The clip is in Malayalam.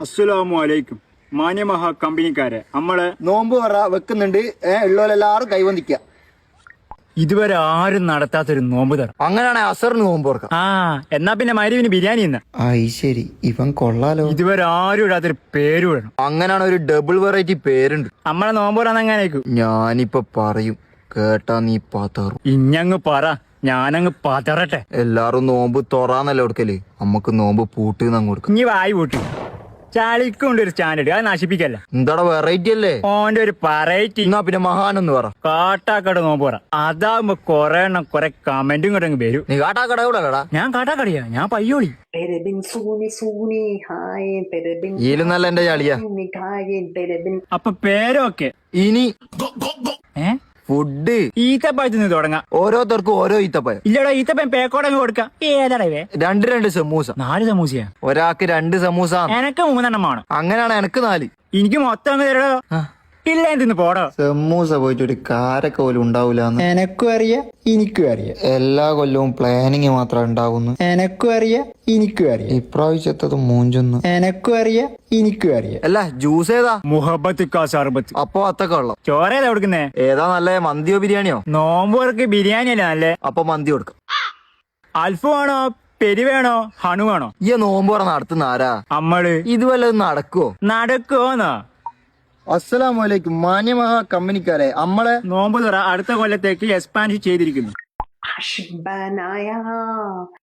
അസ്സലാമു അലൈക്കും. മാന്യമഹാ കമ്പനിക്കാരെ, നമ്മള് നോമ്പ് പറ വെക്കുന്നുണ്ട്. ഉള്ളവരെല്ലാരും കൈവന്നിക്ക. ഇതുവരെ ആരും നടത്താത്തൊരു നോമ്പ് തറ. അങ്ങനെയാണെ അസറിന് നോമ്പ് തുറക്കാം. എന്നാ പിന്നെ മരുവിന് ബിരിയാണി ഇന്ന്. ശരി, ഇവൻ കൊള്ളാലോ. ഇതുവരെ ആരും ഇടാത്തൊരു പേര് വിടണം. അങ്ങനെയാണ് ഒരു ഡബിൾ വെറൈറ്റി പേരുണ്ട്. നമ്മളെ നോമ്പ് തുറന്ന് എങ്ങനെയായിരിക്കും? ഞാനിപ്പൊ പറയും, കേട്ടാ നീ പതറും. ഇഞ്ഞങ്ങ് പറ, ഞാനങ്ങ് പതറട്ടെ. എല്ലാരും നോമ്പ് തുറാന്നല്ലേ കൊടുക്കല്, നമ്മക്ക് നോമ്പ് പൂട്ട് കൊടുക്കും. ഇനി വായി പൂട്ടി ചളിക്കൊണ്ട് ഒരു സ്റ്റാൻഡേർഡ് അത് നശിപ്പിക്കല്ല. എന്താടാ വെറൈറ്റി അല്ലേ ഓന്റെ ഒരു പറയറ്റി. എന്നാ പിന്നെ മഹാനൊന്ന് പറ. കാട്ടാക്കട നോമ്പ് പറ. അതാകുമ്പോ കൊറേ എണ്ണം കൊറേ കമന്റും കിട്ടങ്ങ് വരും. നീ കാട്ടാക്കട എവിടെ കടാ? ഞാൻ കാട്ടാക്കടിയാ, ഞാൻ പയ്യോളി. ഈലും നല്ല എന്റെ ചളിയാ. അപ്പൊ പേരൊക്കെ ഇനി ഫുഡ് ഈത്തപ്പഴത്തിൽ നിന്ന് തുടങ്ങാം. ഓരോരുത്തർക്കും ഓരോ ഈത്തപ്പഴം. ഇല്ലടാ, ഈത്തപ്പഴം പേക്കോടങ്ങ് കൊടുക്കാം. ഏതാടാ ഇവേ? രണ്ട് സമൂസ. 4 സമൂസയാ? ഒരാൾക്ക് 2 സമൂസ. എനക്ക് 3 വേണം. അങ്ങനെയാണ് എനക്ക് 4. എനിക്ക് മൊത്തം അങ്ങ് തരടോ. ഇല്ല എന്തിന്ന് പോടോ. സമൂസ പോയിട്ട് ഒരു കാരക്ക പോലും ഉണ്ടാവൂല. എനക്കും അറിയാം, എനിക്കും അറിയാം. എല്ലാ കൊല്ലവും പ്ലാനിങ് മാത്രം ഉണ്ടാവുന്നു. എനക്കും അറിയാം, എനിക്കും അറിയാം. ഇപ്രാവശ്യത്തത് മൂഞ്ചൊന്നു. എനക്കും അറിയാം, എനിക്കും അറിയാം. അല്ല, ജ്യൂസ് ഏതാ? മുഹബത്ത് കാ സർബത്ത്. അപ്പൊ അത്തൊക്കെ ഉള്ള ചോറേതാ കൊടുക്കുന്നേ? ഏതാ നല്ലേ, മന്തിയോ ബിരിയാണിയോ? നോമ്പുകൾക്ക് ബിരിയാണി അല്ലേ നല്ലേ? അപ്പൊ മന്തി കൊടുക്കാം. അൽഫ് വേണോ, പെരി വേണോ, ഹണു വേണോ? ഈ നോമ്പ് പറ നടത്തുന്ന ആരാ? നമ്മള്. ഇത് വല്ലതും നടക്കുവോ? നടക്കുവോന്നാ? അസ്സലാമു അലൈക്കും മാന്യമഹാ കമ്പനിക്കാരെ. നമ്മളെ നോമ്പ് തുറ അടുത്ത കൊല്ലത്തേക്ക് എക്സ്പാൻഷൻ ചെയ്തിരിക്കുന്നു.